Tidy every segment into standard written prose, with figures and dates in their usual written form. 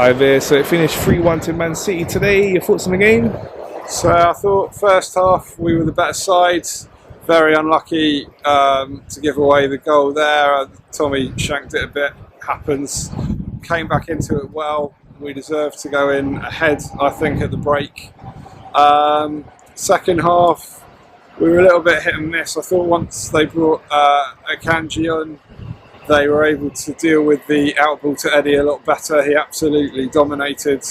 Hi there, so it finished 3-1 to Man City today. Your thoughts on the game? So I thought first half we were the better side. Very unlucky to give away the goal there. Tommy shanked it a bit. Happens. Came back into it well. We deserved to go in ahead, I think, at the break. Second half, we were a little bit hit and miss. I thought once they brought Akanji on, they were able to deal with the outball to Eddie a lot better. He absolutely dominated.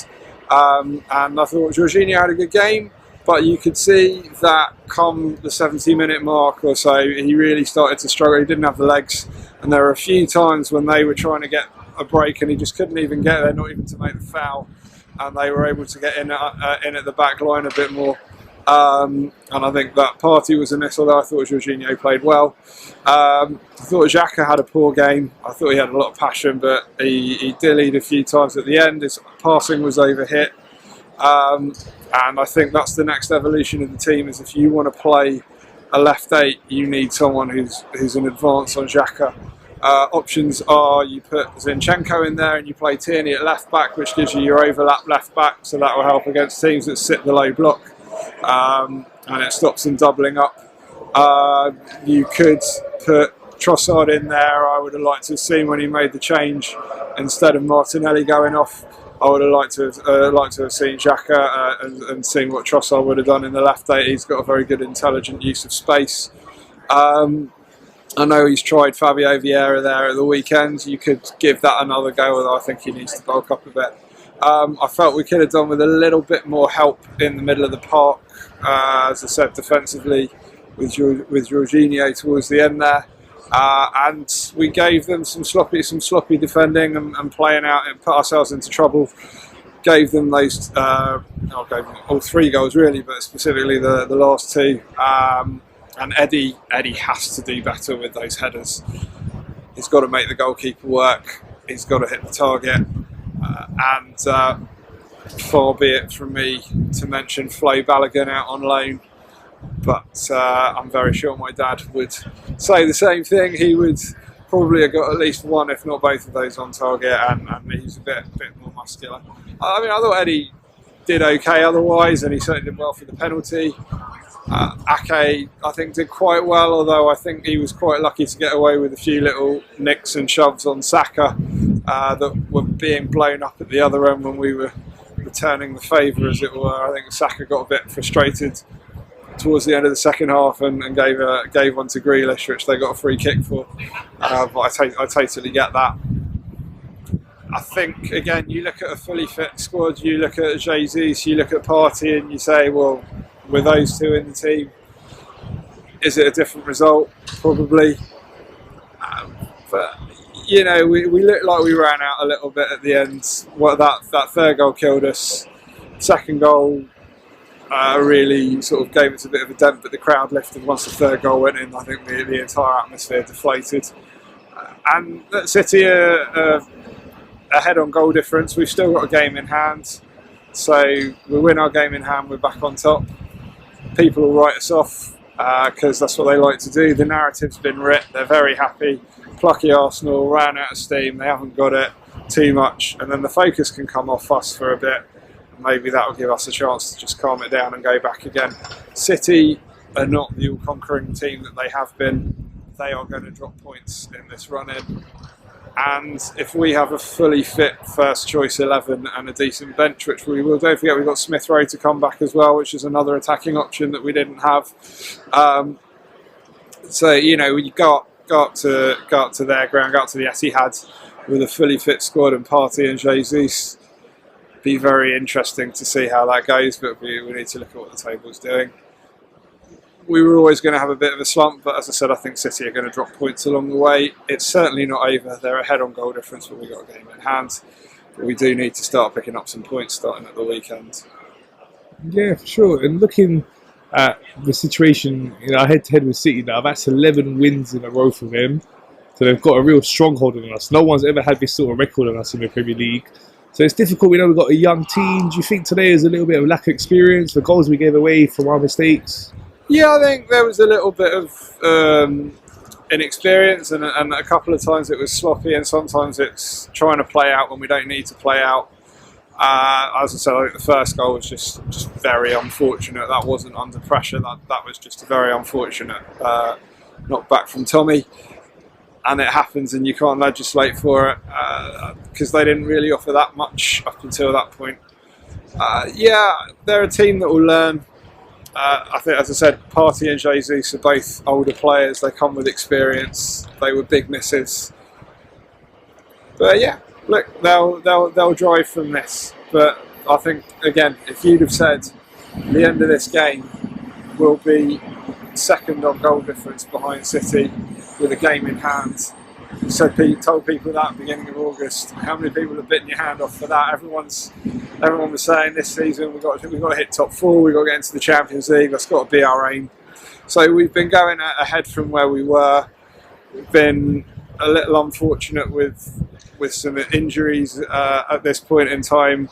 And I thought Jorginho had a good game, but you could see that come the 70-minute mark or so, he really started to struggle. He didn't have the legs, and there were a few times when they were trying to get a break and he just couldn't even get there, not even to make the foul, and they were able to get in at the back line a bit more. And I think that Partey was a miss, although I thought Jorginho played well. I thought Xhaka had a poor game. I thought he had a lot of passion, but he dillied a few times at the end. His passing was overhit. And I think that's the next evolution of the team, is if you want to play a left eight, you need someone who's an advance on Xhaka. Options are you put Zinchenko in there and you play Tierney at left back, which gives you your overlap left back, so that will help against teams that sit the low block. And it stops them doubling up. You could put Trossard in there. I would have liked to have seen when he made the change instead of Martinelli going off. I would have liked to have seen Xhaka and seen what Trossard would have done in the left eight. He's got a very good, intelligent use of space. I know he's tried Fabio Vieira there at the weekend. You could give that another go, although I think he needs to bulk up a bit. I felt we could have done with a little bit more help in the middle of the park, as I said, defensively with Jorginho towards the end there, and we gave them some sloppy defending and playing out and put ourselves into trouble. Gave them those, I gave them all three goals really, but specifically the last two. And Eddie has to do better with those headers. He's got to make the goalkeeper work. He's got to hit the target. And far be it from me to mention Flo Balogun out on loan, but I'm very sure my dad would say the same thing. He would probably have got at least one, if not both of those on target, and he's a bit more muscular. I mean, I thought Eddie did okay otherwise, and he certainly did well for the penalty. Ake, I think, did quite well, although I think he was quite lucky to get away with a few little nicks and shoves on Saka that were being blown up at the other end when we were returning the favour, as it were. I think Saka got a bit frustrated towards the end of the second half and gave one to Grealish, which they got a free kick for. But I totally get that. I think, again, you look at a fully fit squad, you look at Jesus, you look at Partey, and you say, well, with those two in the team, is it a different result? Probably. But, you know, we looked like we ran out a little bit at the end. Well, that third goal killed us. Second goal really sort of gave us a bit of a dent, but the crowd lifted once the third goal went in. I think the entire atmosphere deflated. And at City are ahead on goal difference. We've still got a game in hand. So we win our game in hand, we're back on top. People will write us off because that's what they like to do. The narrative's been writ. They're very happy. Plucky Arsenal ran out of steam. They haven't got it too much, and then the focus can come off us for a bit. Maybe that will give us a chance to just calm it down and go back again. City are not the all-conquering team that they have been. They are going to drop points in this run-in. And if we have a fully fit first choice 11 and a decent bench, which we will, don't forget we've got Smith Rowe to come back as well, which is another attacking option that we didn't have. So, you know, you go up to their ground, go up to the Etihad with a fully fit squad and Partey and Jesus. Be very interesting to see how that goes, but we need to look at what the table's doing. We were always going to have a bit of a slump, but as I said, I think City are going to drop points along the way. It's certainly not over. They're ahead on goal difference, but we've got a game in hand. But we do need to start picking up some points starting at the weekend. Yeah, for sure. And looking at the situation, you know, head-to-head with City now, that's 11 wins in a row for them. So they've got a real stronghold on us. No one's ever had this sort of record on us in the Premier League. So it's difficult. We know we've got a young team. Do you think today is a little bit of lack of experience, the goals we gave away from our mistakes? Yeah, I think there was a little bit of inexperience, and a couple of times it was sloppy, and sometimes it's trying to play out when we don't need to play out. As I said, I think the first goal was just very unfortunate. That wasn't under pressure. That was just a very unfortunate knockback from Tommy. And it happens, and you can't legislate for it because they didn't really offer that much up until that point. Yeah, they're a team that will learn. I think, as I said, Partey and Jesus are both older players. They come with experience. They were big misses. But yeah, look, they'll drive from this. But I think, again, if you'd have said the end of this game will be second on goal difference behind City with a game in hand, told people that at the beginning of August, how many people have bitten your hand off for that? Everyone was saying this season we've got to hit top four, we've got to get into the Champions League, that's got to be our aim. So we've been going ahead from where we were. We've been a little unfortunate with some injuries at this point in time.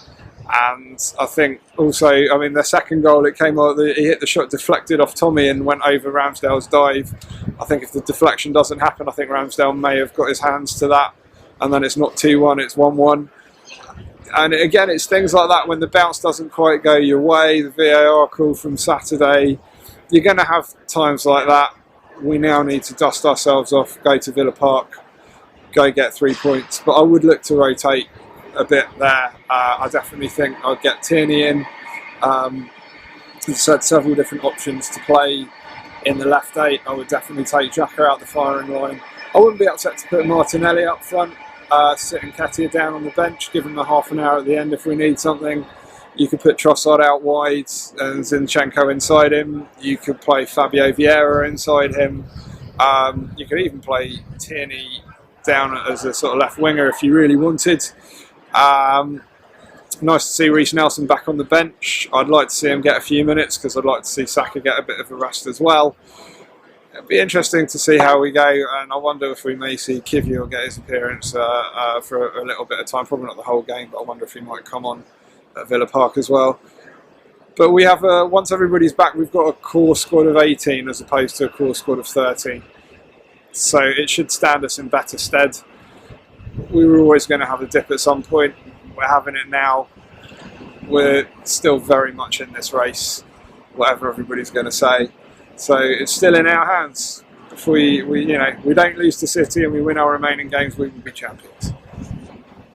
And I think also, their second goal, it came out, he hit the shot deflected off Tommy and went over Ramsdale's dive. I think if the deflection doesn't happen, I think Ramsdale may have got his hands to that. And then it's not 2-1, it's 1-1. And again, it's things like that when the bounce doesn't quite go your way, the VAR call from Saturday. You're going to have times like that. We now need to dust ourselves off, go to Villa Park, go get 3 points. But I would look to rotate a bit there. I definitely think I'd get Tierney in. He's had several different options to play in the left 8. I would definitely take Xhaka out the firing line. I wouldn't be upset to put Martinelli up front, sit Nketiah down on the bench, give him the half an hour at the end if we need something. You could put Trossard out wide and Zinchenko inside him. You could play Fabio Vieira inside him. You could even play Tierney down as a sort of left winger if you really wanted. Nice to see Reece Nelson back on the bench. I'd like to see him get a few minutes because I'd like to see Saka get a bit of a rest as well. It'll be interesting to see how we go, and I wonder if we may see Kivior get his appearance for a little bit of time. Probably not the whole game, but I wonder if he might come on at Villa Park as well. But we have, once everybody's back, we've got a core squad of 18 as opposed to a core squad of 13. So it should stand us in better stead. We were always going to have a dip at some point. We're having it now. We're still very much in this race, whatever everybody's going to say. So it's still in our hands. If we don't lose to City and we win our remaining games, we will be champions.